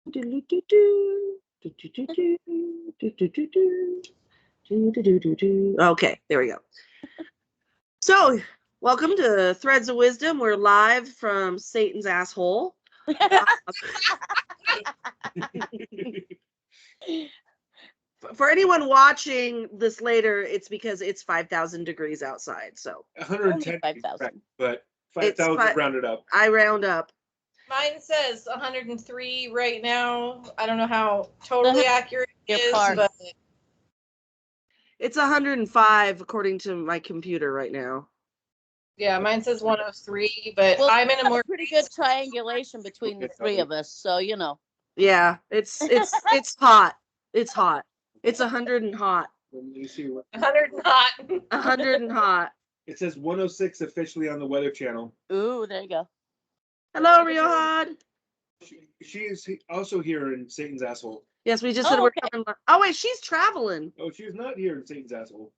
Okay, there we go. So, welcome to Threads of Wisdom. We're live from Satan's asshole. For anyone watching this later, it's because it's 5,000 degrees outside. So 110, 5,000. but 5,000 rounded up. I round up. Mine says 103 right now. I don't know how totally accurate it is, but it's 105 according to my computer right now. Yeah, mine says 103, but well, I'm in a more pretty good triangulation between the three of us, so you know. Yeah, it's hot. It's hot. It's 100 and hot. 100 and hot. 100 and hot. It says 106 officially on the Weather Channel. Ooh, there you go. Hello, Riohad. She is also here in Satan's asshole. Yes, we just said we're coming. Oh wait, she's traveling. Oh, she's not here in Satan's asshole.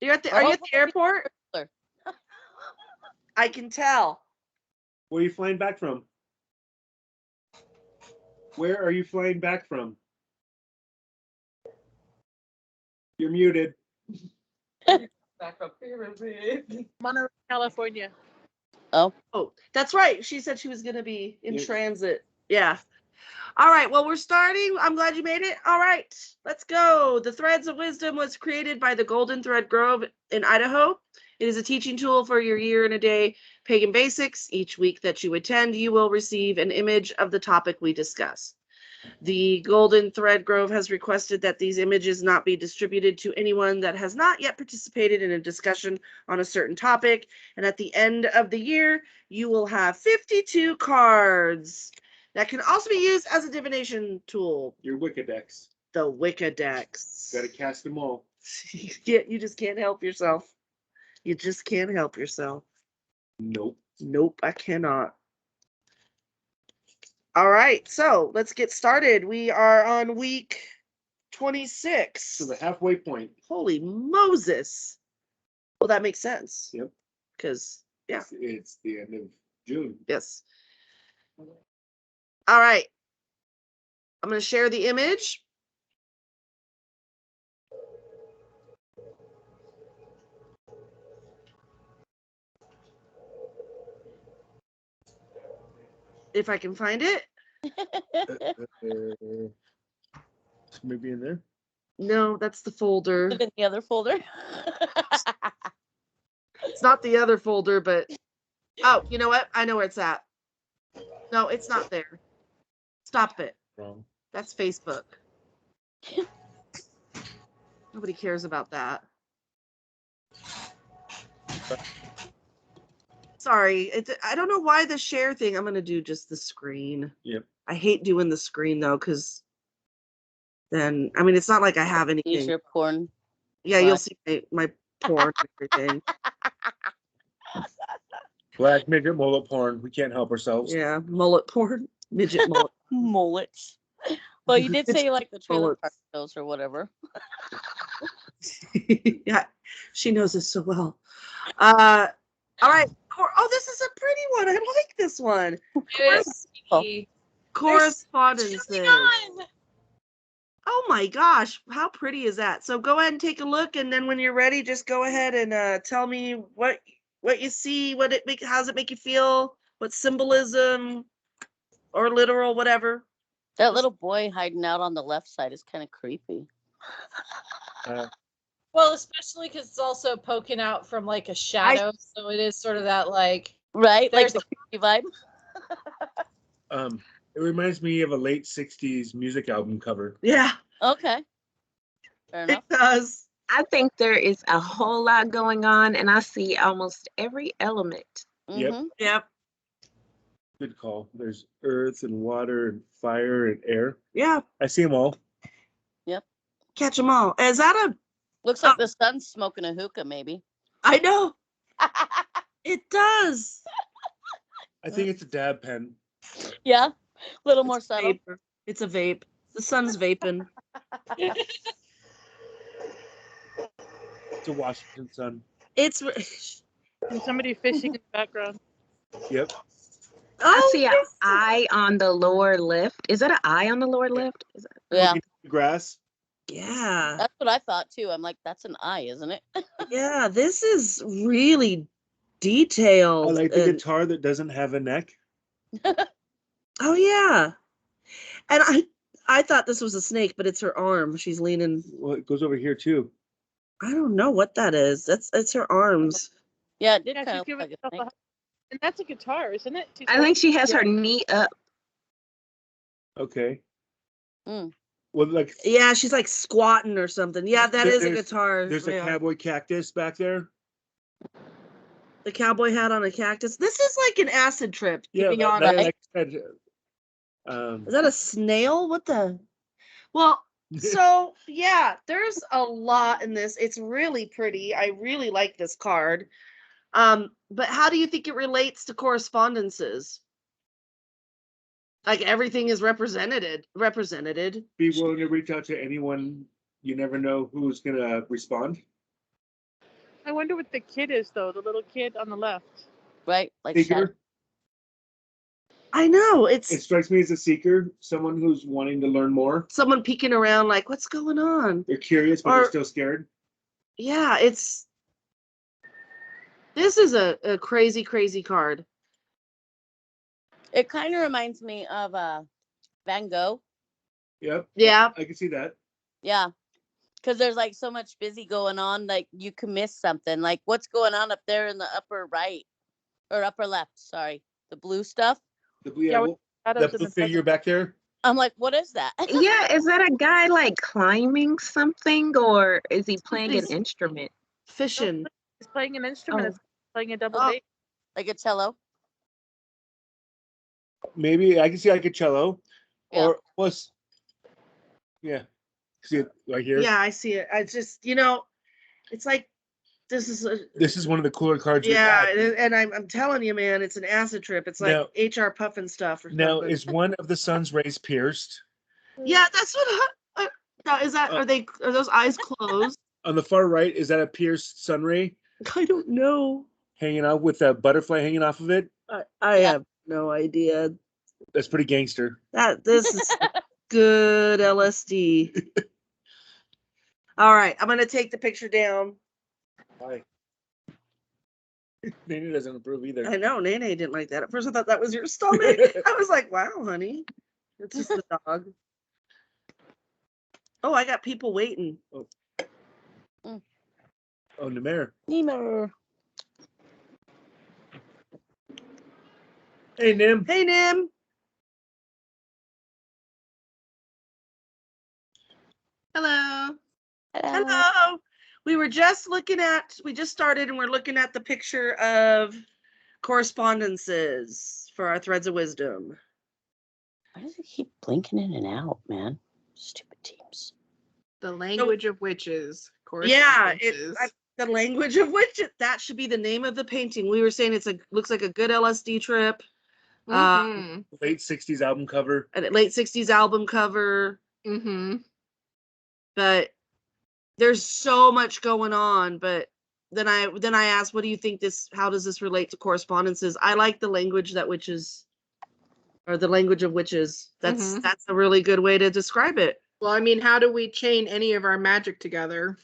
You're at the. Are you at the airport? I can tell. Where are you flying back from? Where are you flying back from? You're muted. Back up here, Monterey, California. Oh, that's right. She said she was going to be in transit. Yeah. All right. Well, we're starting. I'm glad you made it. All right. Let's go. The Threads of Wisdom was created by the Golden Thread Grove in Idaho. It is a teaching tool for your year and a day pagan basics. Each week that you attend, you will receive an image of the topic we discuss. The Golden Thread Grove has requested that these images not be distributed to anyone that has not yet participated in a discussion on a certain topic. And at the end of the year, you will have 52 cards that can also be used as a divination tool. Your Wicca decks. The Wicca decks. Got to cast them all. You just can't help yourself. You just can't help yourself. Nope. Nope, I cannot. All right, so let's get started. We are on week 26. So the halfway point. Holy Moses. Well, that makes sense. Yep. Because, yeah. It's the end of June. Yes. All right. I'm going to share the image. If I can find it. Maybe in there? No, that's the folder. In the other folder? It's not the other folder, but... Oh, you know what? I know where it's at. No, it's not there. Stop it. Wrong. That's Facebook. Nobody cares about that. Sorry, I don't know why the share thing. I'm going to do just the screen. Yep. I hate doing the screen, though, because then, I mean, it's not like I have anything. Use your porn. Yeah, you'll see my porn and everything. Black midget mullet porn. We can't help ourselves. Yeah, mullet porn. Midget mullet. Mullets. Well, you did say you like the trailer Mullets. park shows or whatever. Yeah, she knows us so well. All right. Oh, this is a pretty one. I like this one. Correspondences. Oh my gosh, how pretty is that? So go ahead and take a look, and then when you're ready, just go ahead and tell me what you see, how does it make you feel, what symbolism or literal, whatever. That little boy hiding out on the left side is kind of creepy. Well, especially because it's also poking out from like a shadow, so it is sort of that like right, like the creepy vibe. It reminds me of a late '60s music album cover. Yeah. Okay. Fair enough. It does. I think there is a whole lot going on, and I see almost every element. Mm-hmm. Yep. Good call. There's earth and water and fire and air. Yeah. I see them all. Yep. Catch them all. Is that a? Looks like the sun's smoking a hookah, maybe. I know. It does. I think it's a dab pen. Yeah. A little more subtle. Vapor. It's a vape. The sun's vaping. It's a Washington sun. It's. And somebody fishing in the background. Yep. I Oh, see an yes. eye on the lower left. Is that an eye on the lower left? Is that, Yeah, Looking at the grass. Yeah. that's what I thought too. I'm like, that's an eye, isn't it? Yeah, this is really I detailed. like the and- guitar that doesn't have a neck. Oh yeah. And I thought this was a snake, but it's her arm. She's leaning. Well, it goes over here too. I don't know what that is. It's her arms. Yeah, it did Yeah, kind she's of giving look like a herself snake. and that's a guitar, isn't it? She's I think she has Yeah. her knee up. Okay. Mm. Well, like Yeah, she's like squatting or something. Yeah, that is a There's- guitar. there's a Yeah. cowboy cactus back there. The cowboy hat on a cactus. This is like an acid trip, to Yeah, be that- honest. like I said, Is that a snail? What the? Well, so yeah, there's a lot in this. It's really pretty. I really like this card. But how do you think it relates to correspondences? Like everything is represented. be willing to reach out to anyone. You never know who's gonna respond. I wonder what the kid is though, the little kid on the left. Right? Like shadow. Seeker. I know it's It strikes me as a seeker, someone who's wanting to learn more. someone peeking around, like, what's going on? They're curious, but Or- they're still scared. Yeah, this is a crazy, crazy card. It kind of reminds me of Van Gogh. Yep, Yeah, I can see that. Yeah. Because there's like so much busy going on, like you can miss something. Like what's going on up there in the upper right or upper left? Sorry, the blue stuff. Yeah, with shadows in the the figure back there. I'm like, what is that? Yeah, is that a guy like climbing something or is he playing an He's- instrument? fishing. He's playing an instrument. Oh. It's playing a double Oh. bass. Like a cello. Maybe I can see like a cello, Yeah. or plus, yeah, see it right here. Yeah, I see it. I just, it's like this is This is one of the cooler cards. we've yeah, had. and I'm telling you, man, it's an acid trip. It's like Now- HR puffin stuff or Now, something. is one of the sun's rays pierced? Yeah, that's what. Now, is that? Are those eyes closed? On the far right, is that a pierced sun ray I don't know. hanging out with a butterfly hanging off of it? I Yeah. have no idea. That's pretty gangster. This is good LSD. All right, I'm gonna take the picture down. Why? Nene doesn't approve either. I know Nene didn't like that. At first, I thought that was your stomach. I was like, "Wow, honey, it's just the dog." Oh, I got people waiting. Oh, Namer. Nemo. Hey, Nim. Hey, Nim. Hello. Hello. We just started and we're looking at the picture of correspondences for our threads of wisdom. Why does it keep blinking in and out, man? Stupid teams. The language of witches. Yeah, Correspondences. the language of which that should be the name of the painting. We were saying looks like a good LSD trip. Mhm. Late 60s album cover. A late 60s album cover, Mhm. but there's so much going on. But then I asked, what do you think how does this relate to correspondences? I like the language that witches, or the language of witches. That's Mhm. a really good way to describe it. Well, I mean, how do we chain any of our magic together?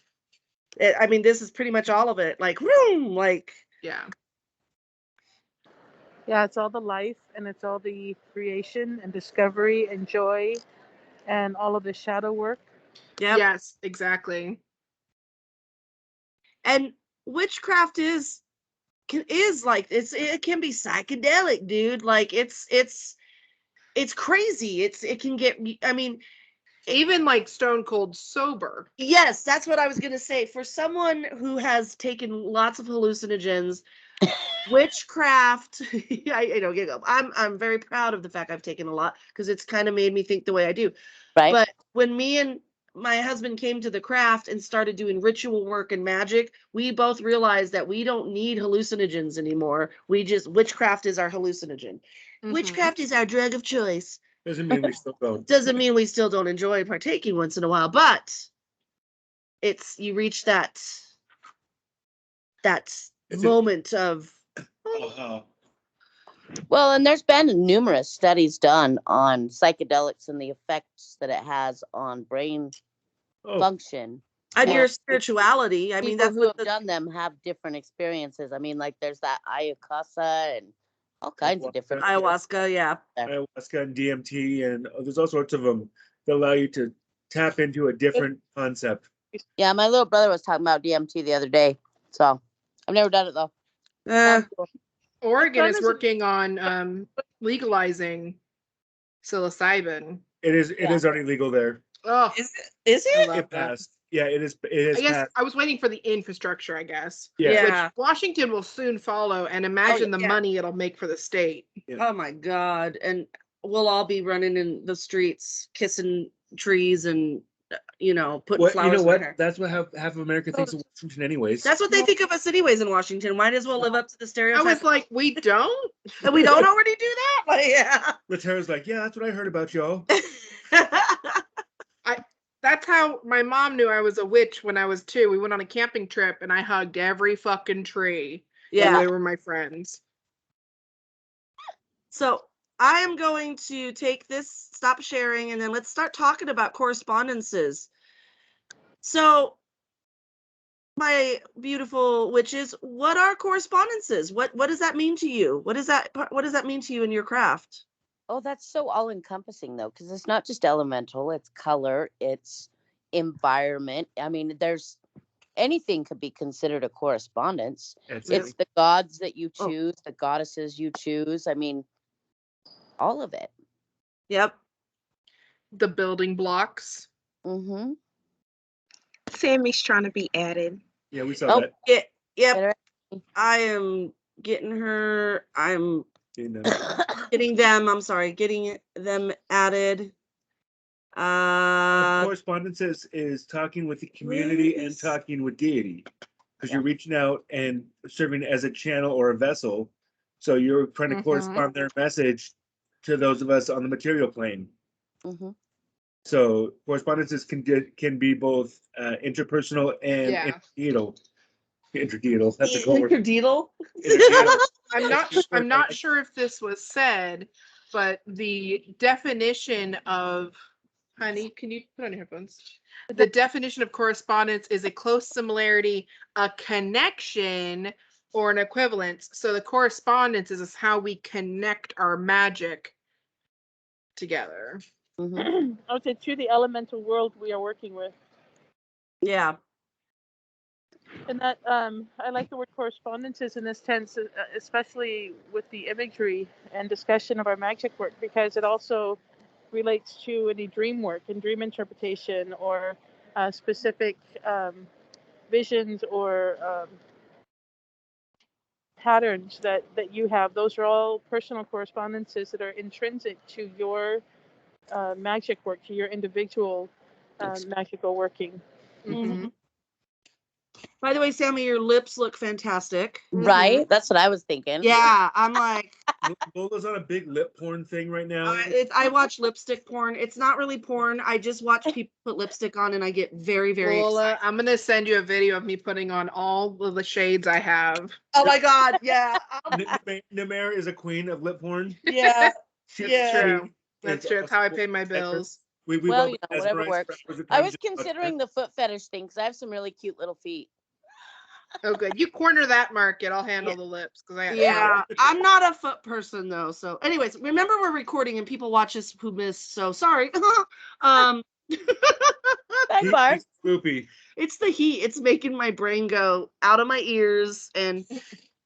I mean, this is pretty much all of it. Like, vroom, like, Yeah. Yeah, it's all the life and it's all the creation and discovery and joy and all of the shadow work. yeah. Yes, exactly. And witchcraft is like it can be psychedelic, dude. Like it's crazy. It can get. I mean, Even like stone cold sober. yes, that's what I was gonna say. For someone who has taken lots of hallucinogens, witchcraft. I don't get up. I'm very proud of the fact I've taken a lot because it's kind of made me think the way I do. Right? But when me and my husband came to the craft and started doing ritual work and magic, we both realized that we don't need hallucinogens anymore. Witchcraft is our hallucinogen. Mhm. Witchcraft is our drug of choice. Doesn't mean we still don't. Doesn't mean we still don't enjoy partaking once in a while, but you reach that It's moment of Uh-huh. Well, and there's been numerous studies done on psychedelics and the effects that it has on brain Oh, function. And Yeah. your spirituality. I mean, People that's who what have done them have different experiences. I mean, like there's that ayahuasca and all kinds of different. ayahuasca. Yeah. ayahuasca and DMT, and there's all sorts of them that allow you to tap into a different concept. Yeah, my little brother was talking about DMT the other day. So I've never done it though. Sounds cool. Oregon is Premise- working on legalizing psilocybin. It is Yeah. already legal there. Oh, Is I it? love It that. passed. Yeah, it is. It is I guess passed. I was waiting for the infrastructure, I guess. Yeah. Yeah. Which Washington will soon follow, and imagine the yeah. money it'll make for the state. Oh my God. And we'll all be running in the streets, kissing trees and, putting What flowers you know? in What? our hair. That's what half of America thinks of Washington, anyways. That's what they think of us anyways in Washington. Might as well live up to the I stereotype. was like, we don't? And we don't already do that? Like, yeah. Latera's like, yeah, that's what I heard about y'all. That's how my mom knew I was a witch when I was 2. We went on a camping trip, and I hugged every fucking tree. And Yeah. they were my friends. So I am going to take this, stop sharing, and then let's start talking about correspondences. So, my beautiful witches, what are correspondences? What does that mean to you? What does that mean to you in your craft? Oh, that's so all encompassing though, because it's not just elemental, it's color, it's environment. I mean, there's anything could be considered a correspondence. That's It's it. the gods that you Oh. choose, the goddesses you choose. I mean, all of it. Yep. The building blocks. Mm-hmm. Sammy's trying to be added. Yeah, we saw Oh. that. Yep. I am getting her. I'm In, getting them. I'm sorry, getting them added. correspondences is talking with the community and talking with deity, because you're reaching out and serving as a channel or a vessel. So you're trying to Mhm. correspond their message to those of us on the material plane. Mm-hmm. So correspondences can be both interpersonal and Yeah. interdeal. Interdeal. That's a word. Interdeal. Interdeal. I'm not sure if this was said, but the definition of honey, can you put on your headphones? The definition of correspondence is a close similarity, a connection, or an equivalence. So the correspondence is how we connect our magic together. Mm-hmm. I would say to the elemental world we are working with. Yeah. And that I like the word correspondences in this tense, especially with the imagery and discussion of our magic work, because it also relates to any dream work and dream interpretation or specific visions or patterns that you have. Those are all personal correspondences that are intrinsic to your magic work, to your individual magical working. Mhm. By the way, Sammy, your lips look fantastic. Right? That's what I was thinking. Yeah, I'm like, Lola's on a big lip porn thing right now. I watch lipstick porn. It's not really porn. I just watch people put lipstick on, and I get very, very Lola, excited. I'm gonna send you a video of me putting on all of the shades I have. Oh my God! Yeah, Namer is a queen of lip porn. yeah. She- Yeah. True. she That's is true. It's how I awesome. pay my bills. We've Well, all you been know, whatever mesmerized works. for hours of I time was just watching considering her. the foot fetish thing because I have some really cute little feet. Oh, good. You corner that market. I'll handle the lips because I got Yeah, I'm not a foot person though. So, anyways, remember we're recording and people watch us who missed. So sorry. Bye, Barb. He's swoopy. It's the heat. It's making my brain go out of my ears. And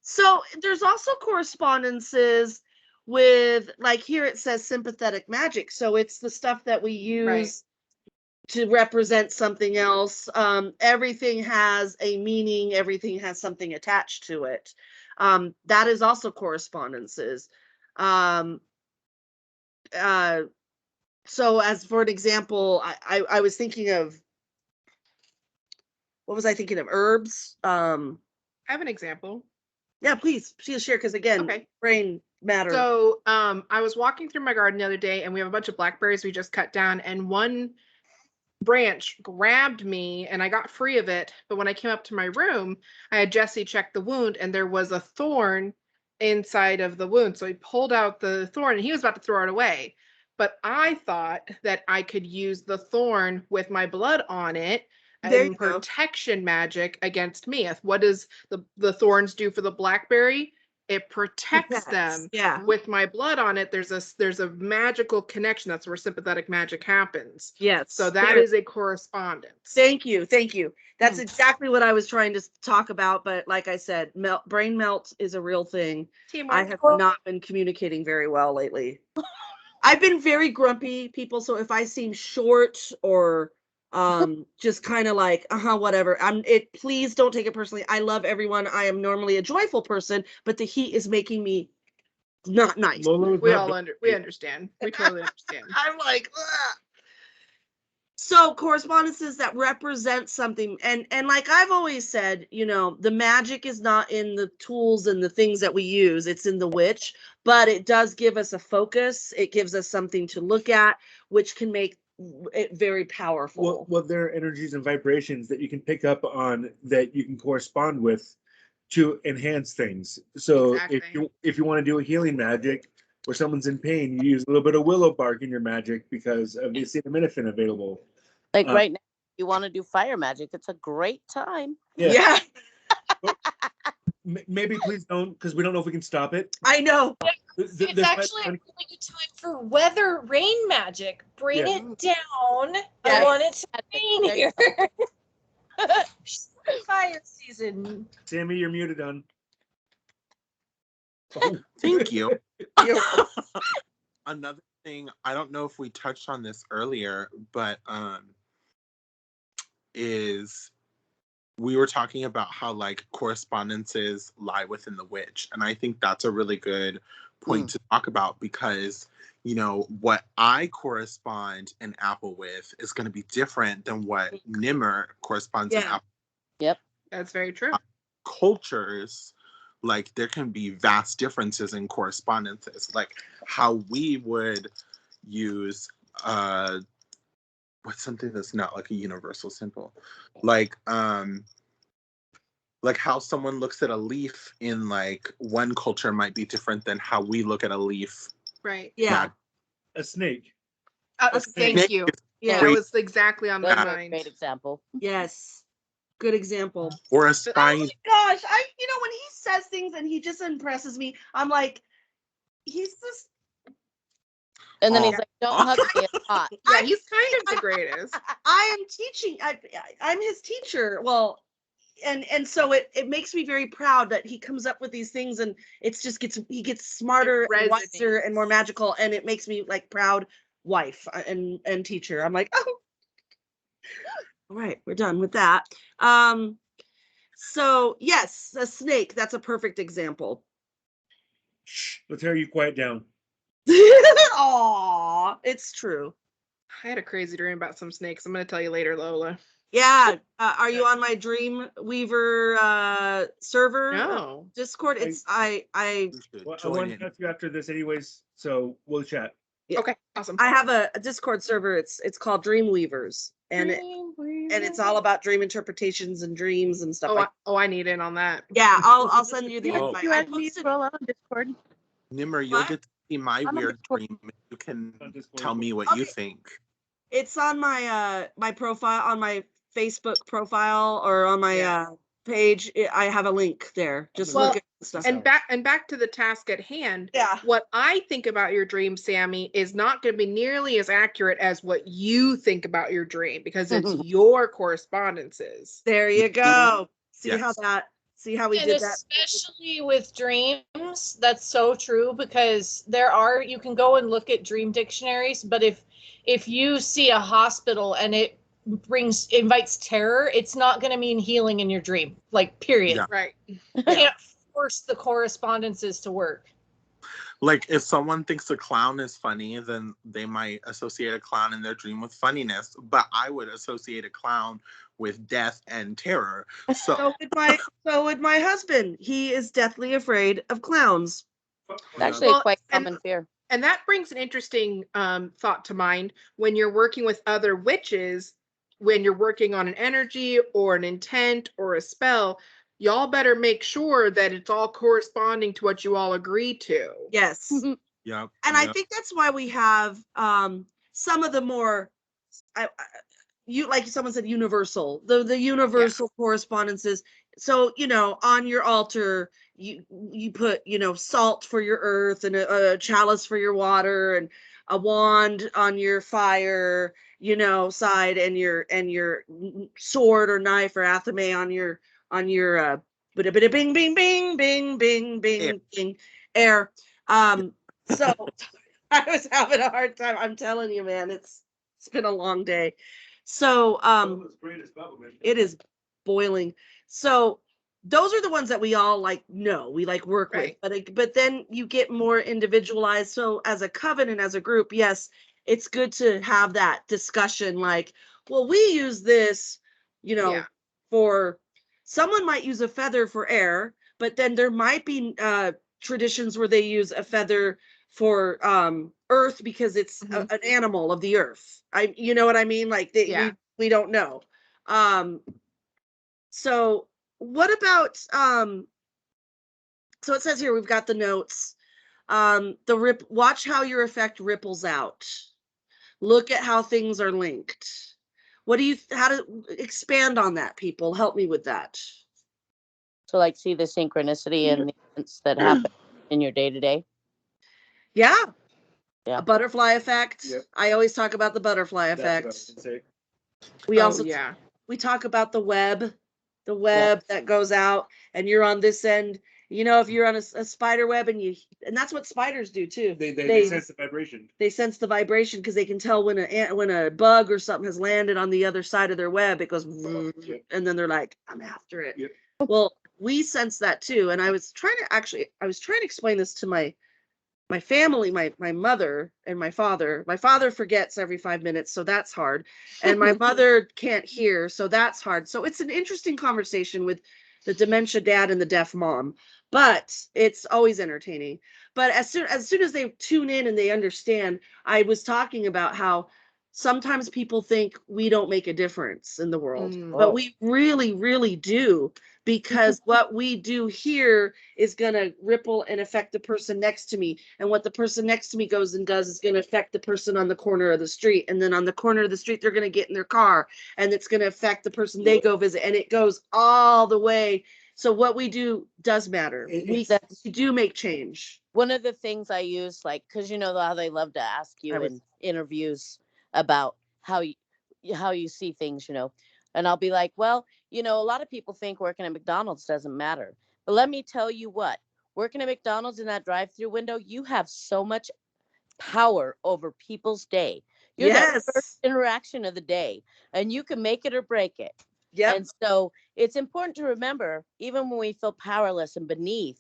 so there's also correspondences with, like here it says sympathetic magic. So it's the stuff that we use to represent something else. Everything has a meaning. Everything has something attached to it. That is also correspondences. So as for an example, I was thinking of, what was I thinking of? Herbs. I have an example. Yeah, please share, because again, Okay. brain matter. So I was walking through my garden the other day and we have a bunch of blackberries we just cut down, and one branch grabbed me and I got free of it. But when I came up to my room, I had Jesse check the wound and there was a thorn inside of the wound. So he pulled out the thorn and he was about to throw it away. But I thought that I could use the thorn with my blood on it There and you go. protection magic against Mia. What does the thorns do for the blackberry? It protects them. Yeah. With my blood on it, there's a magical connection. That's where sympathetic magic happens. Yes. So that is a correspondence. Thank you. Thank you. That's exactly what I was trying to talk about. But like I said, brain melt is a real thing. I have not been communicating very well lately. I've been very grumpy, people. So if I seem short or just kind of like whatever, please don't take it personally. I love everyone. I am normally a joyful person, but the heat is making me not nice. We understand. We totally understand. I'm like, ugh. So correspondences that represent something, and like I've always said, the magic is not in the tools and the things that we use, it's in the witch, but it does give us a focus. It gives us something to look at, which can make it very powerful. Well, there are energies and vibrations that you can pick up on that you can correspond with to enhance things. So Exactly. if you want to do a healing magic where someone's in pain, you use a little bit of willow bark in your magic because of the acetaminophen available. Like right now, you want to do fire magic, it's a great time. Yeah. Maybe please don't, because we don't know if we can stop it. I know. It's actually a really good time for weather rain magic. Bring it down. I want it to rain here. Fire season. Sammy, you're muted on. Oh, thank you. Another thing, I don't know if we touched on this earlier, but is we were talking about how like correspondences lie within the witch, and I think that's a really good point to talk about, because what I correspond an apple with is going to be different than what Nimmer corresponds an apple. Yep, that's very true. Cultures, like there can be vast differences in correspondences, like how we would use what's something that's not like a universal symbol, like how someone looks at a leaf in like one culture might be different than how we look at a leaf. Right. Yeah. A snake. Thank you. Yeah. That was exactly on my that's mind. a great example. Yes. Good example. Or a Oh spine. my gosh. When he says things and he just impresses me, I'm like, he's just. And then he's like, don't hug me, it's hot. Yeah, he's kind of the greatest. I am teaching. I'm his teacher. Well, and so it makes me very proud that he comes up with these things, and he gets smarter and wiser and more magical, and it makes me like proud wife and teacher. I'm like, oh, all right, we're done with that. So yes, a snake. That's a perfect example. Let's hear you quiet down. Aw, it's true. I had a crazy dream about some snakes. I'm going to tell you later, Lola. Yeah. Are you on my Dreamweaver server? No. Discord? It's I want to talk to you after this anyways, so we'll chat. Yeah. Okay, awesome. I have a Discord server. It's called Dreamweavers, and it's all about dream interpretations and dreams and stuff. I need in on that. Yeah, I'll send you the invite. You add me as well on Discord. Nimmer, you'll get to see my weird dream. You can tell me what you think. It's on my my profile, on my Facebook profile, or on my page. I have a link there. Just look at stuff. And back to the task at hand. Yeah. What I think about your dream, Sammy, is not going to be nearly as accurate as what you think about your dream, because it's your correspondences. There you go. See how we did that. Especially with dreams, that's so true, because you can go and look at dream dictionaries, but if you see a hospital and it invites terror, it's not going to mean healing in your dream, like period. Yeah. Right. You can't force the correspondences to work. Like if someone thinks a clown is funny, then they might associate a clown in their dream with funniness, but I would associate a clown with death and terror. So would my husband. He is deathly afraid of clowns. It's actually a quite common fear. And that brings an interesting thought to mind when you're working with other witches, when you're working on an energy or an intent or a spell. y'all better make sure that it's all corresponding to what you all agree to. Yes. Yep. And I yep. think that's why we have some of the more like someone said, universal, the universal correspondences. So, on your altar, you put, salt for your earth, and a chalice for your water, and a wand on your fire, side, and your sword or knife or athame on your bada bada bing bing bing bing bing bing bing air. So I was having a hard time. I'm telling you, man, it's been a long day. So it is boiling. So those are the ones that we all know, we work with, but then you get more individualized. So as a covenant, as a group, yes, it's good to have that discussion, well, we use this, for someone might use a feather for air, but then there might be traditions where they use a feather for earth because it's an animal of the earth. You know what I mean? We don't know. So what about so it says here, we've got the notes. Watch how your effect ripples out. Look at how things are linked. How to expand on that, people? Help me with that. So see the synchronicity and the events that happen in your day-to-day. Yeah. Yeah. A butterfly effect. Yep. I always talk about the butterfly effect. We also we talk about the web that goes out, and you're on this end. If you're on a spider web, and that's what spiders do too. They sense the vibration. They sense the vibration because they can tell when a bug or something has landed on the other side of their web. It goes, and then they're like, I'm after it. Yep. Well, we sense that too. And I was trying to explain this to my family, my mother and my father. My father forgets every 5 minutes, so that's hard. And my mother can't hear, so that's hard. So it's an interesting conversation with the dementia dad and the deaf mom, but it's always entertaining. But as soon as they tune in and they understand, I was talking about how sometimes people think we don't make a difference in the world, but we really, really do, because what we do here is going to ripple and affect the person next to me. And what the person next to me goes and does is going to affect the person on the corner of the street. And then on the corner of the street, they're going to get in their car, and it's going to affect the person they go visit. And it goes all the way. So what we do does matter. We do make change. One of the things I use, because how they love to ask you in interviews about how you see things, and I'll be like, well, a lot of people think working at McDonald's doesn't matter. But let me tell you what, working at McDonald's in that drive-through window, you have so much power over people's day. You're that first interaction of the day, and you can make it or break it. Yeah. And so it's important to remember, even when we feel powerless and beneath,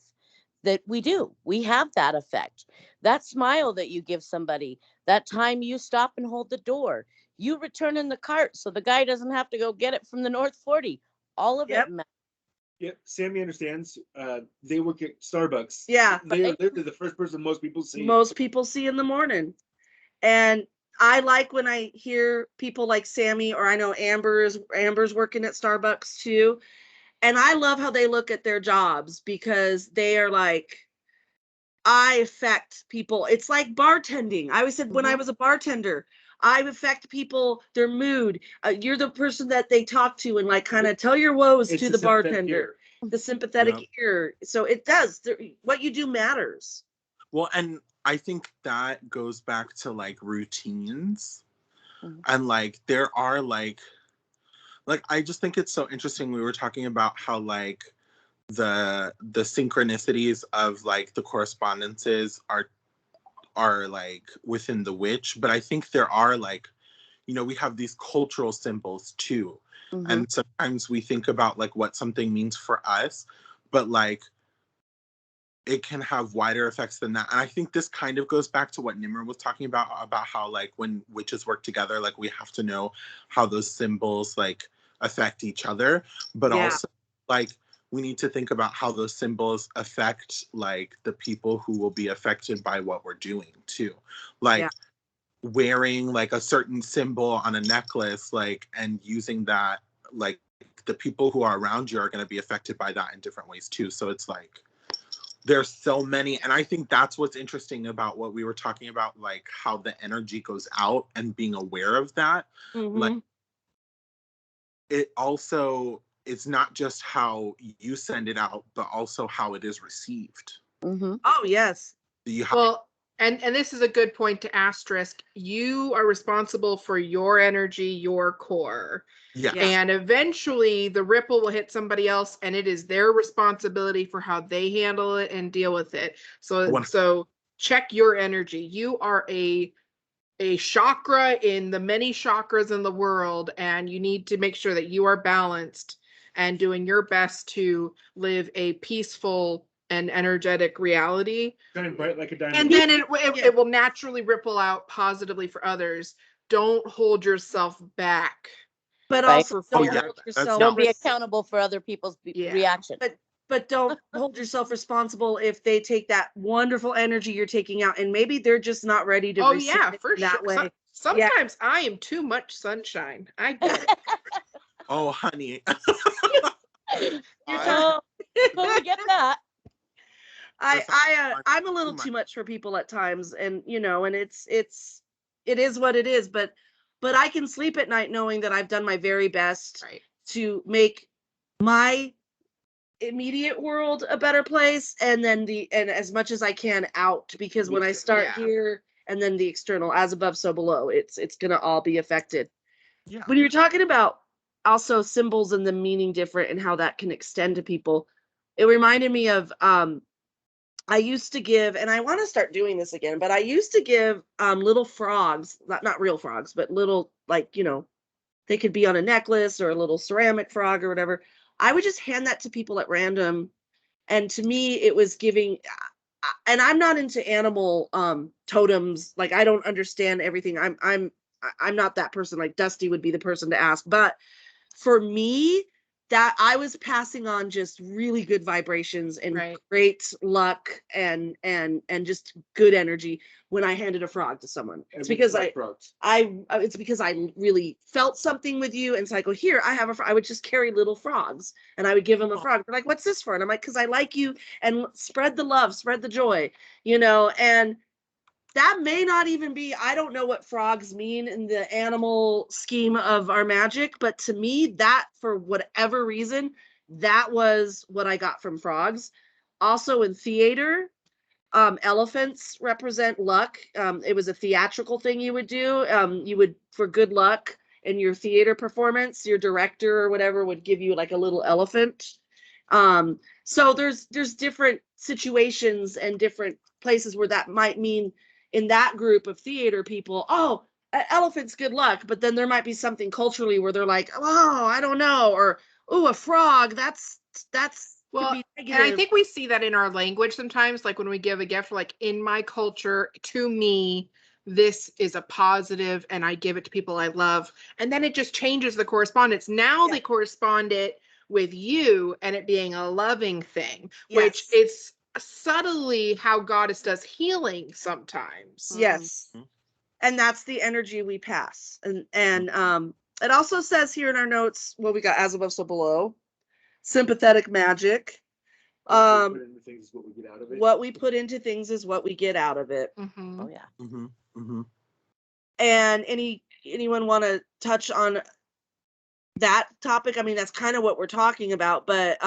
that we have that effect. That smile that you give somebody, that time you stop and hold the door, you return in the cart so the guy doesn't have to go get it from the North 40. All of it matters. Yep, Sammy understands. They work at Starbucks. Yeah. They're literally the first person most people see. Most people see in the morning. And I like when I hear people like Sammy, or I know Amber's working at Starbucks too. And I love how they look at their jobs, because they are like, I affect people. It's like bartending. I always said when I was a bartender, I affect people, their mood. You're the person that they talk to and kind of tell your woes to the bartender. The sympathetic ear. So it does. What you do matters. Well, and I think that goes back to routines. And there are I just think it's so interesting. We were talking about how the synchronicities of the correspondences are within the witch, but I think there are we have these cultural symbols too. And sometimes we think about what something means for us, but it can have wider effects than that. And I think this kind of goes back to what Nimmer was talking about how when witches work together, we have to know how those symbols affect each other, but also we need to think about how those symbols affect the people who will be affected by what we're doing too. Wearing a certain symbol on a necklace, and using that the people who are around you are going to be affected by that in different ways too. So it's like, there's so many, and I think that's what's interesting about what we were talking about, like how the energy goes out and being aware of that. Like, it also, it's not just how you send it out, but also how it is received. Oh, yes. You Well, and this is a good point to asterisk. You are responsible for your energy, your core. Yeah. And eventually the ripple will hit somebody else, and it is their responsibility for how they handle it and deal with it. So check your energy. You are a chakra in the many chakras in the world, and you need to make sure that you are balanced and doing your best to live a peaceful and energetic reality. Shine bright like a diamond. And then it will naturally ripple out positively for others. Don't hold yourself back. But Right. also Oh, don't yeah. hold That's yourself Don't be res- accountable for other people's Yeah. reaction. but don't hold yourself responsible if they take that wonderful energy you're taking out, and maybe they're just not ready to Oh receive yeah, it for that sure. way. Sometimes I am too much sunshine. I get it. Oh, honey. Oh, totally get that. I'm a little too much for people at times, and and it is what it is, but I can sleep at night knowing that I've done my very best to make my immediate world a better place, and then and as much as I can out, because when I start here and then the external, as above so below, it's gonna all be affected. Yeah. When you're talking about also symbols and the meaning different and how that can extend to people, it reminded me of I used to give, and I want to start doing this again, but I used to give little frogs, not real frogs, but little, like, they could be on a necklace or a little ceramic frog or whatever. I would just hand that to people at random. And to me, it was giving, and I'm not into animal totems. Like, I don't understand everything. I'm not that person. Like, Dusty would be the person to ask. But for me, that I was passing on just really good vibrations and great luck and just good energy when I handed a frog to someone. It's because it's because I really felt something with you, and so I go, here, I have a frog. I would just carry little frogs and I would give them a frog. They're like, what's this for? And I'm like, because I like you, and spread the love, spread the joy, and that may not even be, I don't know what frogs mean in the animal scheme of our magic, but to me, that, for whatever reason, that was what I got from frogs. Also in theater, elephants represent luck. It was a theatrical thing you would do. You would, for good luck in your theater performance, your director or whatever would give you like a little elephant. So there's different situations and different places where that might mean, in that group of theater people, oh, an elephant's good luck, but then there might be something culturally where they're like, oh, I don't know, or oh, a frog, that's well, could be negative. and I think we see that in our language sometimes, like when we give a gift, like, in my culture, to me, this is a positive, and I give it to people I love, and then it just changes the correspondence. Now they correspond it with you and it being a loving thing, which it's subtly how Goddess does healing sometimes. Yes. And that's the energy we pass. And it also says here in our notes, well, we got as above, so below. Sympathetic magic. What we put into things is what we get out of it. What we put into things is what we get out of it. Mm-hmm. Oh yeah. Mm-hmm. Mm-hmm. And anyone want to touch on that topic? I mean, that's kind of what we're talking about, but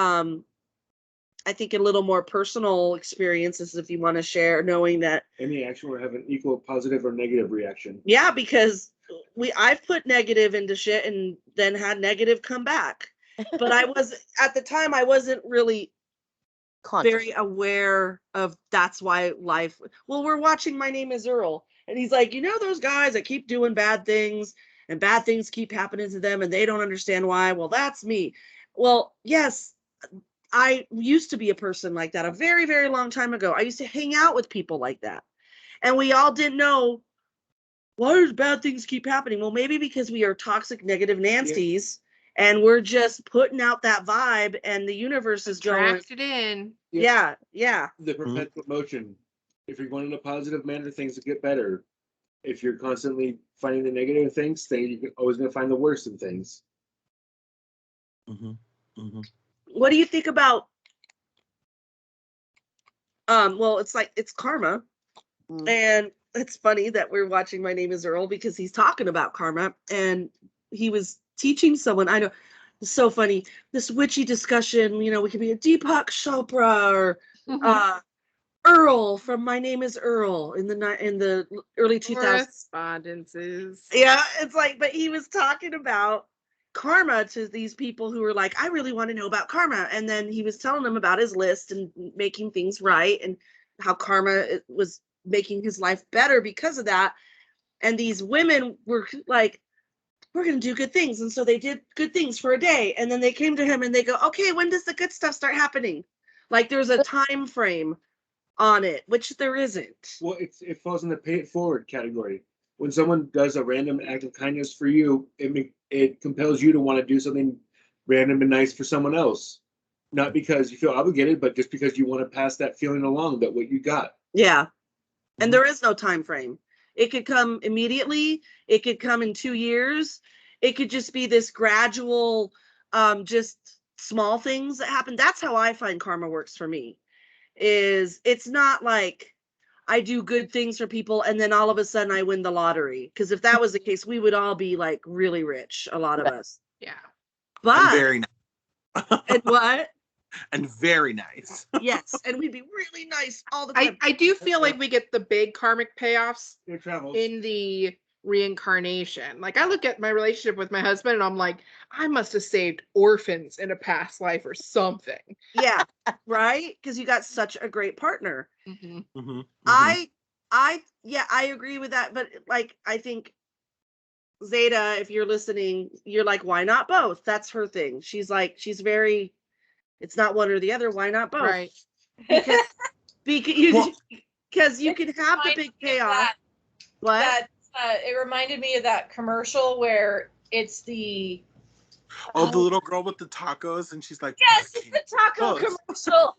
I think a little more personal experiences, if you want to share, knowing that any action will have an equal positive or negative reaction. Yeah, because I've put negative into shit and then had negative come back. But at the time, I wasn't really very aware of that's why life. Well, we're watching My Name is Earl, and he's like, those guys that keep doing bad things and bad things keep happening to them and they don't understand why. Well, that's me. Well, yes, I used to be a person like that a very, very long time ago. I used to hang out with people like that. And we all didn't know, why does bad things keep happening? Well, maybe because we are toxic, negative Nancy's, and we're just putting out that vibe, and the universe is attracted in. Yeah. The perpetual motion. If you're going in a positive manner, things will get better. If you're constantly finding the negative things, then you're always going to find the worst in things. Mm-hmm. Mm-hmm. What do you think about well, it's karma. Mm. And it's funny that we're watching My Name is Earl because he's talking about karma, and he was teaching someone. I know, it's so funny, this witchy discussion. We could be a Deepak Chopra or Earl from My Name is Earl in the early 2000s. Correspondences. Yeah, it's like, but he was talking about karma to these people who were like, I really want to know about karma. And then he was telling them about his list and making things right and how karma was making his life better because of that. And these women were like, we're going to do good things. And so they did good things for a day. And then they came to him and they go, okay, when does the good stuff start happening? Like there's a time frame on it, which there isn't. Well, it falls in the pay it forward category. When someone does a random act of kindness for you, it compels you to want to do something random and nice for someone else. Not because you feel obligated, but just because you want to pass that feeling along that what you got. Yeah. And there is no time frame. It could come immediately. It could come in 2 years. It could just be this gradual, just small things that happen. That's how I find karma works for me. It's not like I do good things for people and then all of a sudden I win the lottery. Because if that was the case, we would all be like really rich, a lot of us. Yeah. But And very nice. and what? And very nice. Yes, and we'd be really nice all the time. I do feel like we get the big karmic payoffs It travels. in the reincarnation. Like I look at my relationship with my husband and I'm like, I must have saved orphans in a past life or something. Yeah, right? Because you got such a great partner. Mm-hmm. Mm-hmm. I agree with that, but like I think Zeta, if you're listening, you're like, why not both? That's her thing. She's like, it's not one or the other. Why not both? Right. Because Well- you can have the big payoff. That it reminded me of that commercial where it's the Oh, the little girl with the tacos, and she's like, yes, it's the taco Close. commercial.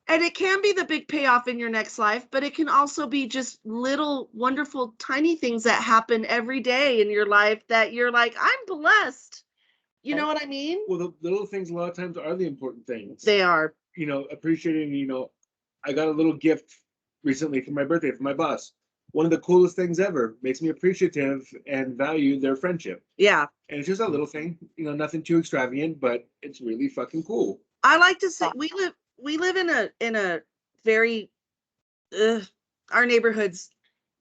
And it can be the big payoff in your next life, but it can also be just little wonderful tiny things that happen every day in your life that you're like, I'm blessed. You know what I mean? Well, the little things a lot of times are the important things. They are. Appreciating, I got a little gift recently for my birthday from my boss. One of the coolest things ever. Makes me appreciative and value their friendship. Yeah. And it's just a little thing, nothing too extravagant, but it's really fucking cool. I like to say we live in a very our neighborhoods,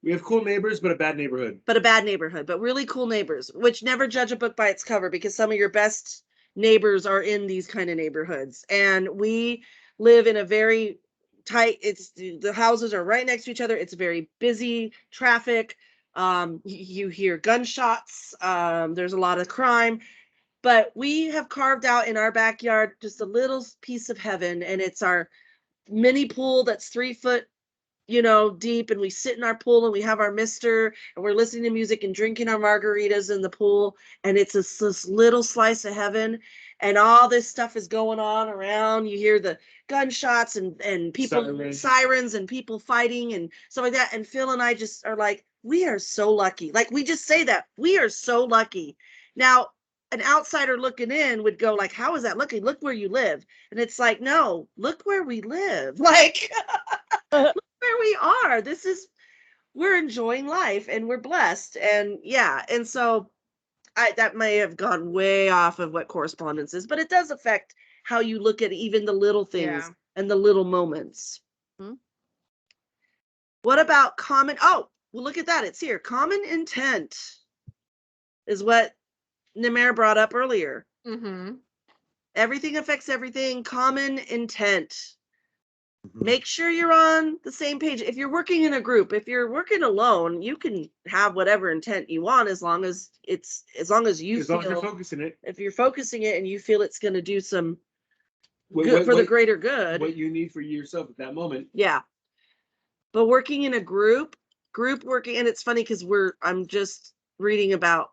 We have cool neighbors, but a bad neighborhood. but a bad neighborhood, but really cool neighbors, which never judge a book by its cover because some of your best neighbors are in these kind of neighborhoods. And we live in a very tight, the houses are right next to each other. It's very busy traffic. You hear gunshots. There's a lot of crime. But we have carved out in our backyard just a little piece of heaven, and it's our mini pool that's 3 foot, deep, and we sit in our pool and we have our mister and we're listening to music and drinking our margaritas in the pool, and it's this little slice of heaven, and all this stuff is going on around. You hear the gunshots and people sirens and people fighting and stuff like that. And Phil and I just are like, we are so lucky. Like we just say that we are so lucky. Now, an outsider looking in would go like, how is that lucky? Look where you live. And it's like, no, look where we live. Like, look where we are. We're enjoying life and we're blessed. And yeah. And so that may have gone way off of what correspondence is, but it does affect how you look at even the little things and the little moments. What about common? Oh, well, look at that. It's here. Common intent is what Namer brought up earlier. Mm-hmm. Everything affects everything. Common intent. Make sure you're on the same page. If you're working in a group, if you're working alone, you can have whatever intent you want as long as you're focusing it. If you're focusing it and you feel it's going to do some good for the greater good. What you need for yourself at that moment. Yeah. But working in a group working, and it's funny because I'm just reading about,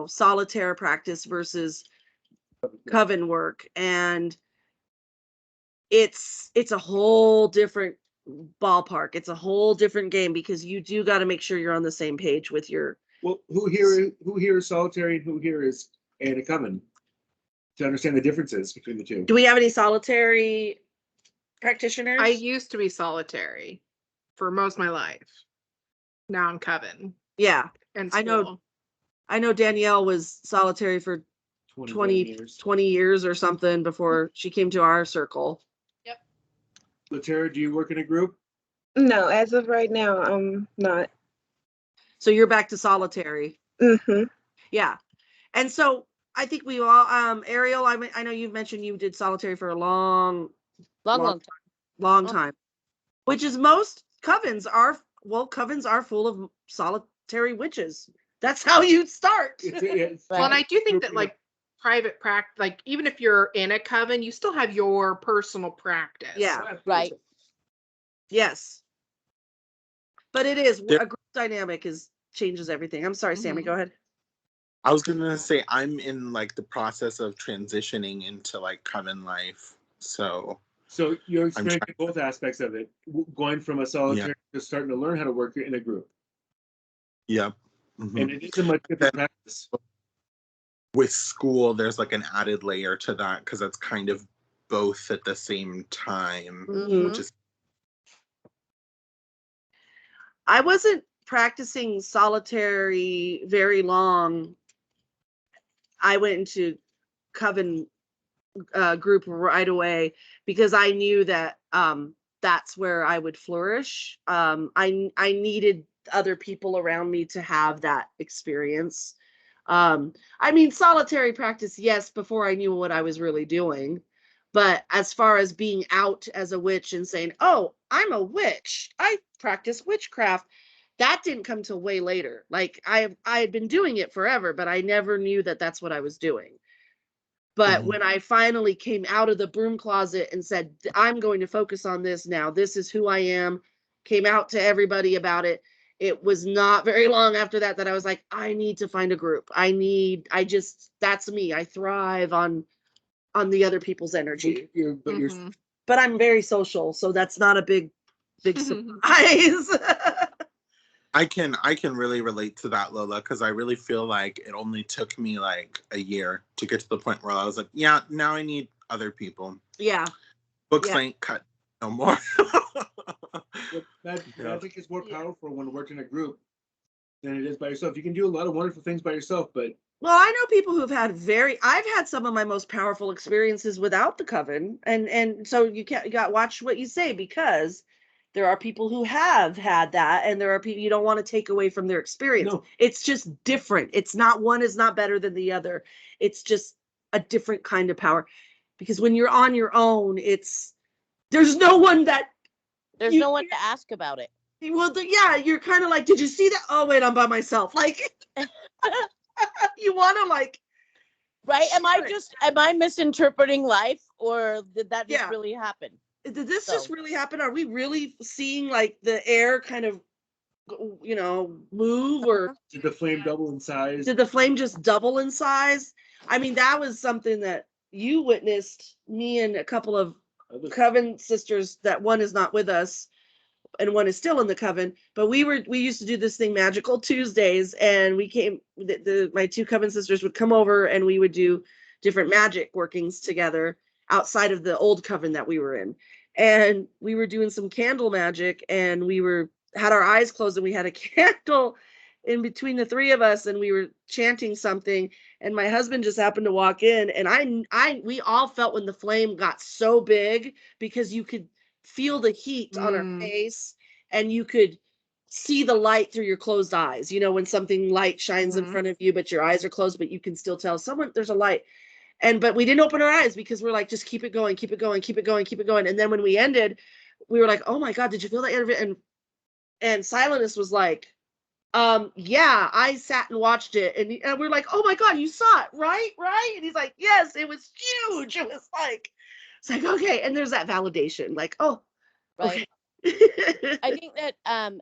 solitaire practice versus coven work, and it's a whole different ballpark. It's a whole different game because you do got to make sure you're on the same page with your Well, who here is solitary and who here is in a coven? To understand the differences between the two. Do we have any solitary practitioners? I used to be solitary for most of my life. Now I'm coven Yeah, and I know. school. I know Danielle was solitary for 20 years or something before she came to our circle. Yep. Latera, do you work in a group? No, as of right now, I'm not. So you're back to solitary. Mm-hmm. Yeah. And so I think we all, Ariel, I know you've mentioned you did solitary for a long time, which is most covens are full of solitary witches. That's how you start. Well, and I do think that like private practice, like even if you're in a coven, you still have your personal practice. Yeah. Right. Yes. But it is a group dynamic changes everything. I'm sorry, Sammy, go ahead. I was gonna say I'm in like the process of transitioning into like coven life. So you're experiencing both aspects of it, going from a solitary to starting to learn how to work in a group. Yep. Mm-hmm. And it is a much different practice. With school, there's like an added layer to that because that's kind of both at the same time, which is. I wasn't practicing solitary very long. I went into coven group right away because I knew that that's where I would flourish. I needed other people around me to have that experience. I mean, solitary practice, yes, before I knew what I was really doing. But as far as being out as a witch and saying, oh, I'm a witch, I practice witchcraft, that didn't come till way later. Like I had been doing it forever, but I never knew that that's what I was doing. But when I finally came out of the broom closet and said, I'm going to focus on this now, this is who I am, came out to everybody about it. It was not very long after that I was like, I need to find a group. That's me. I thrive on the other people's energy. But I'm very social, so that's not a big surprise. I can really relate to that, Lola, because I really feel like it only took me like a year to get to the point where I was like, yeah, now I need other people. Yeah. Books ain't cut no more. Magic is more powerful when worked in a group than it is by yourself. You can do a lot of wonderful things by yourself, but well, I know people who've had I've had some of my most powerful experiences without the coven, and so you got to watch what you say, because there are people who have had that, and there are people you don't want to take away from their experience. No. It's just different. It's not, one is not better than the other. It's just a different kind of power, because when you're on your own, there's no one to ask about it. Well, you're kind of like, did you see that? Oh, wait, I'm by myself. Like, you want to like, right? Am I misinterpreting life, or did that just really happen? Did this just really happen? Are we really seeing like the air kind of, move, or did the flame double in size? Did the flame just double in size? I mean, that was something that you witnessed, me and a couple of coven sisters, that one is not with us and one is still in the coven, but we used to do this thing, Magical Tuesdays, and my two coven sisters would come over and we would do different magic workings together outside of the old coven that we were in. And we were doing some candle magic, and we had our eyes closed, and we had a candle in between the three of us, and we were chanting something, and my husband just happened to walk in, and we all felt when the flame got so big, because you could feel the heat on our face, and you could see the light through your closed eyes. When something light shines in front of you, but your eyes are closed, but you can still tell there's a light. But we didn't open our eyes, because we're like, just keep it going, keep it going, keep it going, keep it going. And then when we ended, we were like, oh my God, did you feel that? And Silenus was like, yeah, I sat and watched it. And we're like, oh my God, you saw it, right? Right? And he's like, yes, it was huge. It's like, okay. And there's that validation, like, oh, right. Okay. I think that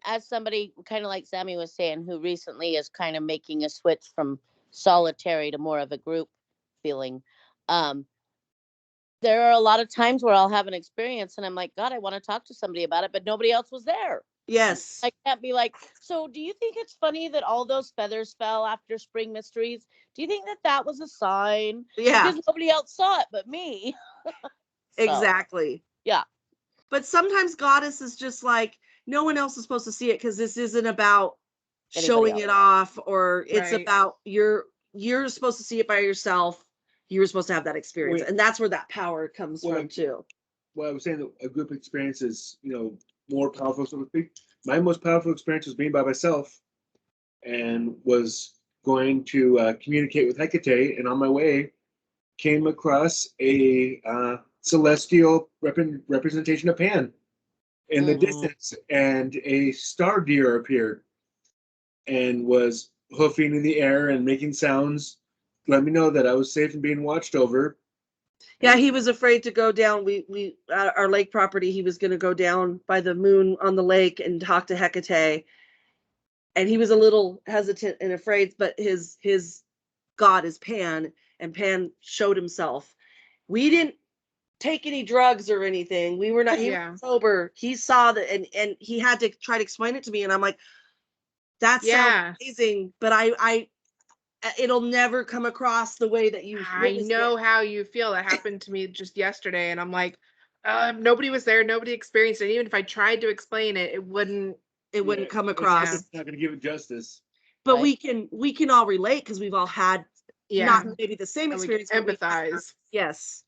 as somebody kind of like Sammy was saying, who recently is kind of making a switch from solitary to more of a group feeling, there are a lot of times where I'll have an experience and I'm like, God, I want to talk to somebody about it, but nobody else was there. Yes. I can't be like, so do you think it's funny that all those feathers fell after spring mysteries? Do you think that that was a sign? Yeah. Because nobody else saw it but me. So, Exactly. yeah. But sometimes Goddess is just like, no one else is supposed to see it because this isn't about Anybody showing else. it off, or it's Right. about you're supposed to see it by yourself. You're supposed to have that experience. Wait. And that's where that power comes Well, from too. Well, I was saying that a group experience is, more powerful, so to speak. My most powerful experience was being by myself, and was going to communicate with Hecate, and on my way came across a celestial representation of Pan in the Mhm. distance, and a star deer appeared and was hoofing in the air and making sounds, let me know that I was safe and being watched over. Yeah, he was afraid to go down. We our lake property, he was going to go down by the moon on the lake and talk to Hecate. And he was a little hesitant and afraid, but his god is Pan, and Pan showed himself. We didn't take any drugs or anything. We were not, he Yeah. was sober. He saw that, and he had to try to explain it to me, and I'm like, that Yeah. sounds amazing, but I it'll never come across the way that you I witnessed know it. how you feel. That happened to me just yesterday, and I'm like, nobody was there, nobody experienced it. Even if I tried to explain it, it wouldn't. It wouldn't Yeah, come it's across. not going to give it justice. But Right. we can all relate because we've all had Yeah. not maybe the same And we can experience, but we've had that. empathize. Yes.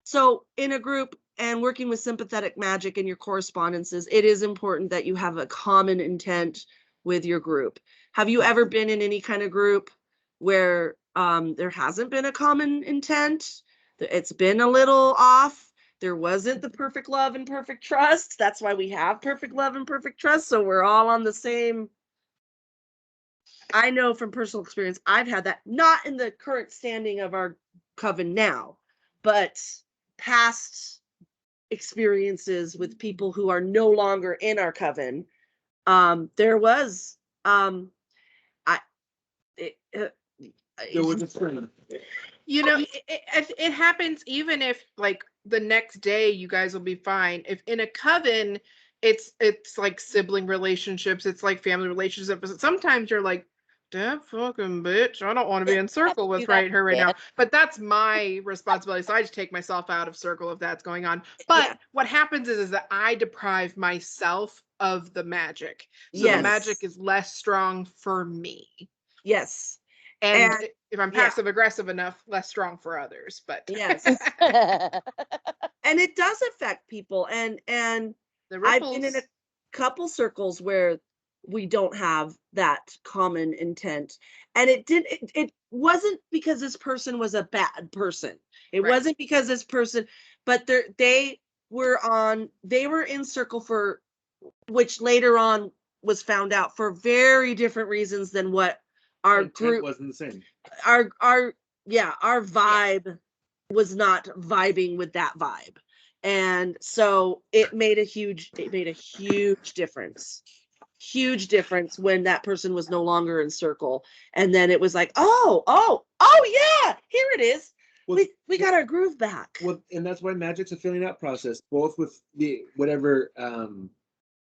So in a group and working with sympathetic magic in your correspondences, it is important that you have a common intent with your group. Have you ever been in any kind of group where there hasn't been a common intent? It's been a little off. There wasn't the perfect love and perfect trust. That's why we have perfect love and perfect trust. So we're all on the same. I know from personal experience, I've had that, not in the current standing of our coven now, but past experiences with people who are no longer in our coven. There was, I, it, There was a friend. You know, it happens even if like the next day you guys will be fine. If in a coven, it's like sibling relationships, it's like family relationships. Sometimes you're like, that fucking bitch, I don't want to be in circle with her right now. But that's my responsibility. So I just take myself out of circle if that's going on. But Yeah. what happens is that I deprive myself of the magic. So Yes. the magic is less strong for me. Yes. And And- if I'm yeah. passive aggressive enough, less strong for others. But Yes. And it does affect people. And the I've been in ripples. a couple circles where we don't have that common intent. And it wasn't because this person was a bad person. It Right. wasn't because this person, but they were in circle for, which later on was found out, for very different reasons than what our Intent group, wasn't the same. our vibe was not vibing with that vibe. And so it made a huge difference. Huge difference when that person was no longer in circle. And then it was like, oh yeah, here it is. Well, We got our groove back. Well, and that's why magic's a feeling out process, both with the whatever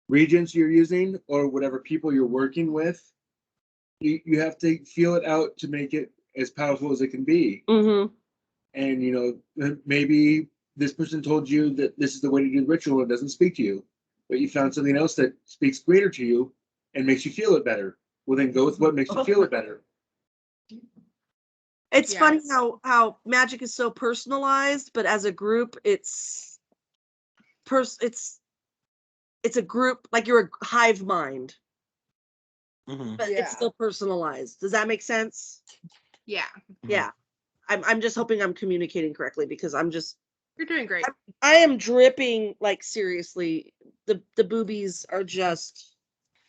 regions you're using or whatever people you're working with. You have to feel it out to make it as powerful as it can be. Mm-hmm. And maybe this person told you that this is the way to do the ritual and it doesn't speak to you, but you found something else that speaks greater to you and makes you feel it better. Well, then go with what makes you feel it better. It's Yes. funny how magic is so personalized, but as a group, it's a group, like you're a hive mind, Mhm. but Yeah. it's still personalized. Does that make sense? Yeah, Yeah. I'm just hoping I'm communicating correctly, because you're doing great. I am dripping, like, seriously. The boobies are just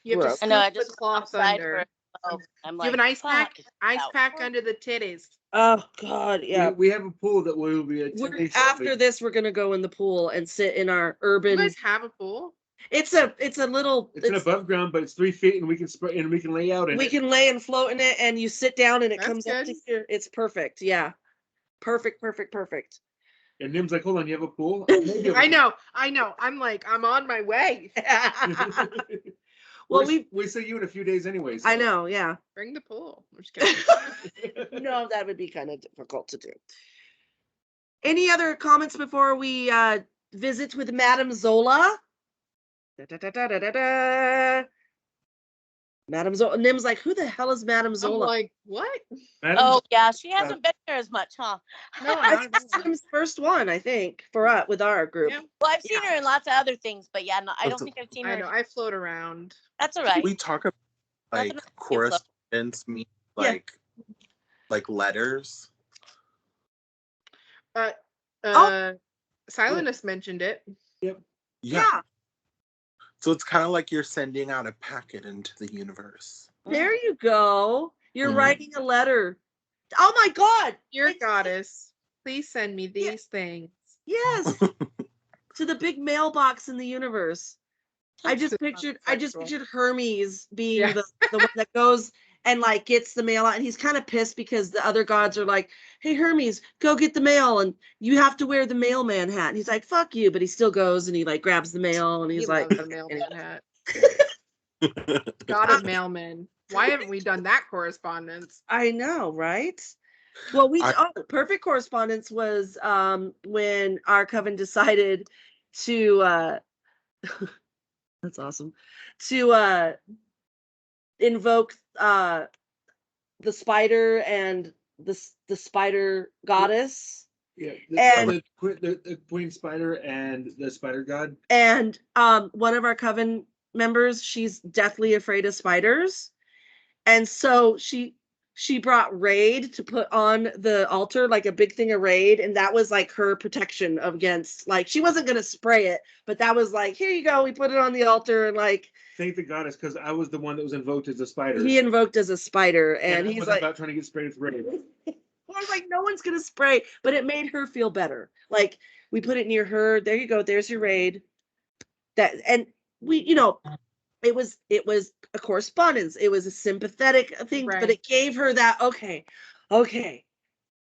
You have to gross. I know, I scoop the just cloth outside under. for I'm Do like, you have an ice pack? "Fuck, it's Ice out." pack under the titties. Oh God, yeah. We have a pool that will be attending After this, we're gonna go in the pool and sit in our You urban. guys have a pool? It's a little. It's an above ground, but it's 3 feet, and we can spray and we can lay out in We it. can lay and float in it, and you sit down, and it That's comes up to good. here. It's perfect. Yeah, perfect. And Nim's like, hold on, you have a pool? Maybe I know. I'm like, I'm on my way. Well, we see you in a few days anyway. I know, yeah. Bring the pool. I'm just kidding. No, that would be kind of difficult to do. Any other comments before we visit with Madame Zola? Madame Zola. Nim's like, who the hell is Madame I'm Zola? like, what? Oh yeah, she hasn't been here as much, huh? No, I That's Nim's first one, I think, for us with our group. Yeah. Well, I've seen her in lots of other things, but yeah, no, I don't That's- think I've seen I her. know. I float around. That's all right. We talk about Nothing like else to do, correspondence mean Yeah. like letters. Silenus mentioned it. Yeah. So it's kind of like you're sending out a packet into the universe. There you go. You're Mhm. writing a letter. Oh my God. Dear It's- goddess, please send me Yeah. these things. Yes. To the big mailbox in the universe. I just Sexual. pictured Hermes being Yeah. the one that goes and like gets the mail out, and he's kind of pissed because the other gods are like, hey Hermes, go get the mail, and you have to wear the mailman hat. And he's like, fuck you, but he still goes and he like grabs the mail and he's He like, loves the mailman hat. God of mailmen. Why haven't we done that correspondence? I know, right? Well, perfect correspondence was when our coven decided to that's awesome, to invoke the spider and the spider goddess. Yeah, And- the queen spider and the spider god. And one of our coven members, she's deathly afraid of spiders, and so she brought Raid to put on the altar, like a big thing of Raid, and that was like her protection against, like, she wasn't gonna spray it, but that was like, here you go, we put it on the altar, and like Thank the goddess, because I was the one that was invoked as a spider. he invoked as a spider, and I he's was like, about trying to get sprayed with raid. I was like, no one's gonna spray, but it made her feel better. Like, we put it near her. There you go. There's your Raid. That, and we, it was a correspondence. It was a sympathetic thing, but Right. it gave her that okay,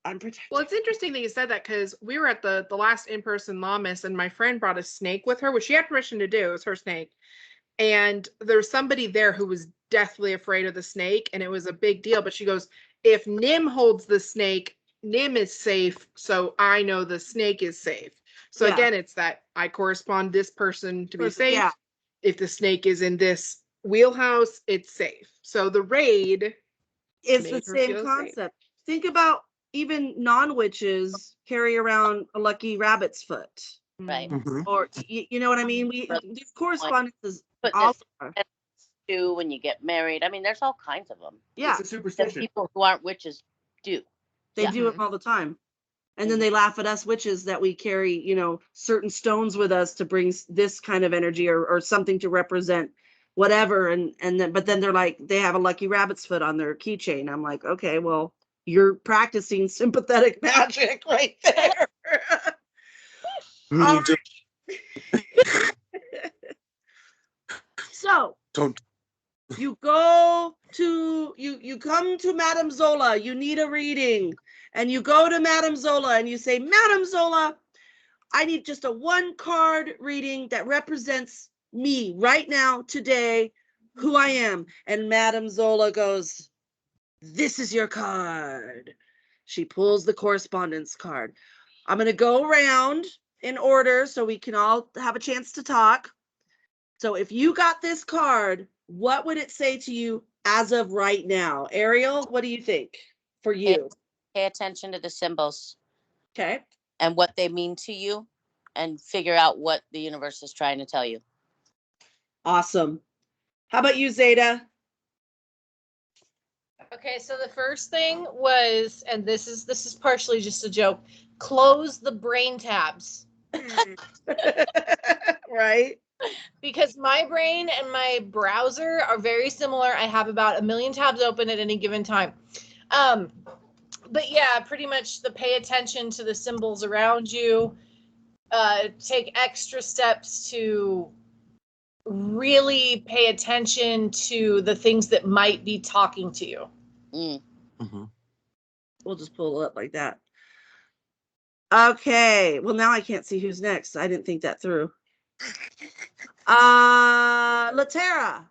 I'm protected. Well, it's interesting that you said that because we were at the last in-person Lawmas and my friend brought a snake with her, which she had permission to do. It was her snake. And there was somebody there who was deathly afraid of the snake, and it was a big deal. But she goes, if Nim holds the snake, Nim is safe, so I know the snake is safe. So Yeah. again, it's that I correspond this person to be safe. Yeah. If the snake is in this wheelhouse, it's safe. So the Raid It's the made her same feel safe. concept. Think about even non-witches carry around a lucky rabbit's foot, Right. Mhm. or you know what I mean. These correspondences Put all this do when you get married. I mean, there's all kinds of them yeah, It's a that superstition. people who aren't witches do. they Yeah. do it all the time. And then they laugh at us witches that we carry, certain stones with us to bring this kind of energy or something to represent whatever. And then, but then they're like, they have a lucky rabbit's foot on their keychain. I'm like, okay, well, you're practicing sympathetic magic right there. All Just So don't. you come to Madame Zola, you need a reading, and you go to Madame Zola and you say, Madame Zola, I need just a 1-card reading that represents me right now, today, who I am. And Madame Zola goes, this is your card. She pulls the correspondence card. I'm going to go around in order so we can all have a chance to talk. So if you got this card, what would it say to you as of right now? Ariel, what do you think for you? Pay attention to the symbols Okay. and what they mean to you, and figure out what the universe is trying to tell you. Awesome. How about you, Zeta? Okay, so the first thing was, and this is partially just a joke, close the brain tabs. Right? Because my brain and my browser are very similar. I have about 1 million tabs open at any given time. But yeah, pretty much the pay attention to the symbols around you. Take extra steps to really pay attention to the things that might be talking to you. Mm. Mhm. We'll just pull it up like that. Okay. Well, now I can't see who's next. I didn't think that through. Latera.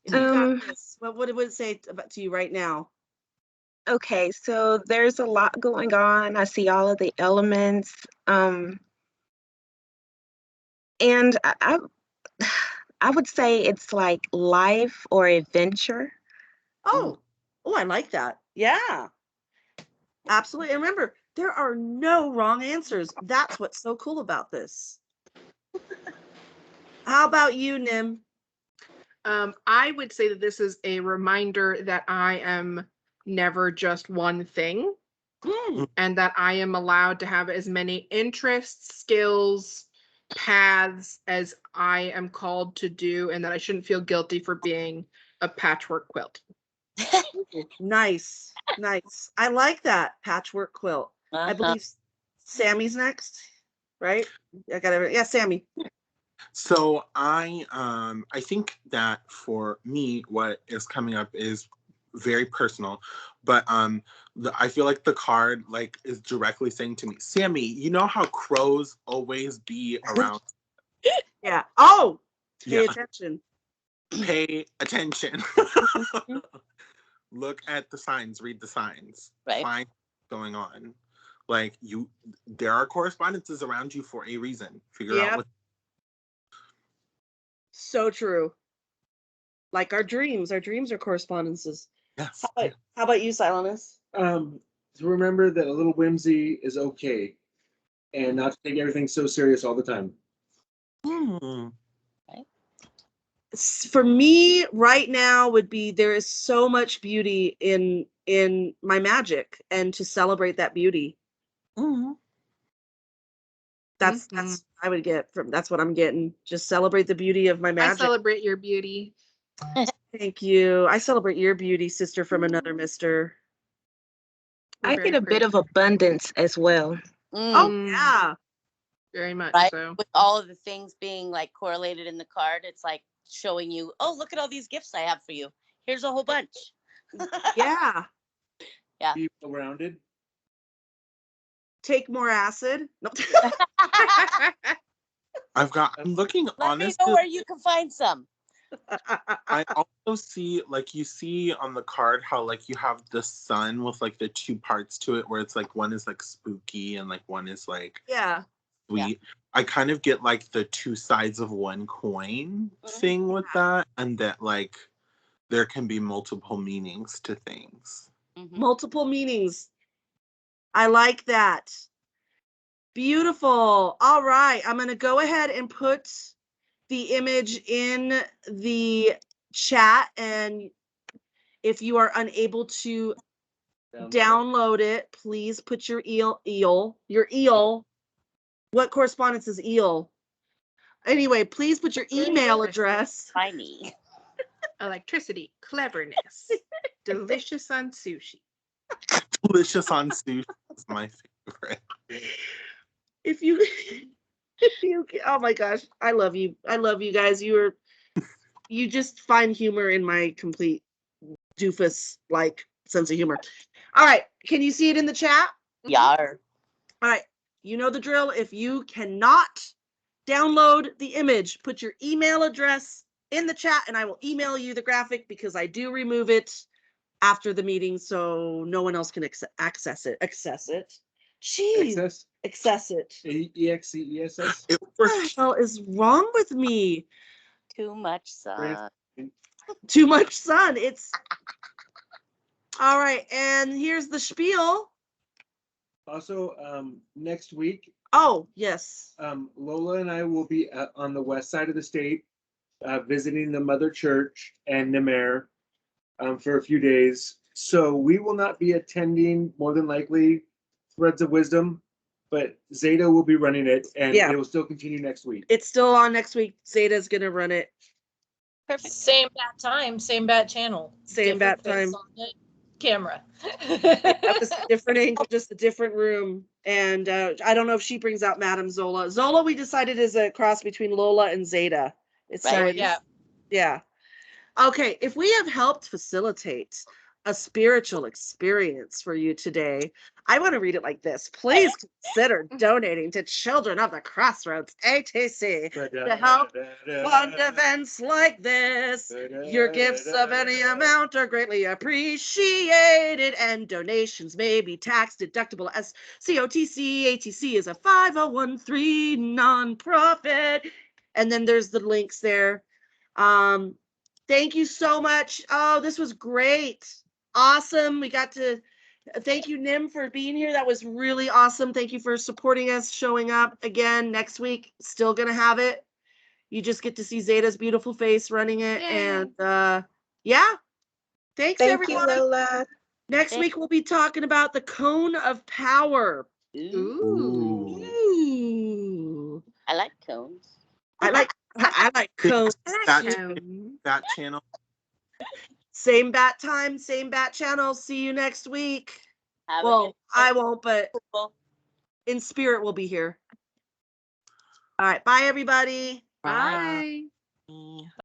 You got this. What would it say about to you right now? Okay, so there's a lot going on. I see all of the elements. And I would say it's like life or adventure. Oh, I like that. Yeah, absolutely. And remember, there are no wrong answers. That's what's so cool about this. How about you, Nim? I would say that this is a reminder that I am never just one thing, and that I am allowed to have as many interests, skills, paths as I am called to do, and that I shouldn't feel guilty for being a patchwork quilt. Nice. I like that patchwork quilt. I believe Sammy's next, right? I got it. Yeah, Sammy. So I think that for me, what is coming up is very personal, but I feel like the card like is directly saying to me, Sammy, you know how crows always be around. Yeah. Oh, pay attention. Pay attention. Look at the signs, read the signs. Right. Find what's going on. Like there are correspondences around you for a reason. Figure out what. So true. Like our dreams are correspondences. Yes. How about you, Silenus? To remember that a little whimsy is okay, and not to take everything so serious all the time. For me right now would be there is so much beauty in my magic, and to celebrate that beauty. That's I would get from that's what I'm getting. Just celebrate the beauty of my magic. I celebrate your beauty. Thank you. I celebrate your beauty, sister from another mister. I get a bit of abundance as well. Oh yeah. Very much right? so. With all of the things being like correlated in the card, it's like showing you, oh, look at all these gifts I have for you. Here's a whole bunch. Yeah. Yeah. Be well-rounded. Take more acid. No. I'm looking honestly. Let me know where you can find some. I also see, like, you see on the card how, like, you have the sun with, like, the two parts to it where it's, like, one is, like, spooky and, like, one is, like, sweet. Yeah. I kind of get, like, the two sides of one coin thing with that, and that, like, there can be multiple meanings to things. Multiple meanings. I like that. Beautiful. All right. I'm going to go ahead and put the image in the chat, and if you are unable to download it, please put your eel. What correspondence is eel? Anyway, please put your email address. Tiny. Electricity, cleverness, delicious on sushi. Delicious on sushi is my favorite. If you oh my gosh, I love you guys. You just find humor in my complete doofus like sense of humor. All right, can you see it in the chat? Yeah. All right, you know the drill. If you cannot download the image, put your email address in the chat and I will email you the graphic, because I do remove it after the meeting so no one else can access it. Jeez. Access it. EXCESS. What the hell is wrong with me? Too much sun. Too much sun. It's all right. And here's the spiel. Also, next week. Oh, yes. Lola and I will be on the west side of the state, visiting the Mother Church and Nemare for a few days. So we will not be attending, more than likely, Threads of Wisdom, but Zeta will be running it, and it will still continue next week. It's still on next week. Zeta's going to run it. Perfect. Same bat time, same bat channel. Same bat time. On the camera. That was a different angle, just a different room. And I don't know if she brings out Madame Zola. Zola, we decided, is a cross between Lola and Zeta. It's right. Yeah. Okay. If we have helped facilitate a spiritual experience for you today. I want to read it like this. Please consider donating to Children of the Crossroads ATC to help fund events like this. Your gifts of any amount are greatly appreciated, and donations may be tax deductible as COTC. ATC is a 5013 nonprofit. And then there's the links there. Thank you so much. Oh, this was great. Awesome. We got to thank you, Nim, for being here. That was really awesome. Thank you for supporting us, showing up again next week. Still gonna have it. You just get to see Zeta's beautiful face running it. Yay. And yeah. Thanks, Thank everyone. you, Lola. Next week we'll be talking about the cone of power. Ooh. Ooh. I like cones. I like cones. That channel. Same bat time, same bat channel. See you next week. Have a Well, good I won't, but football. in spirit we'll be here. All right, bye everybody. Bye.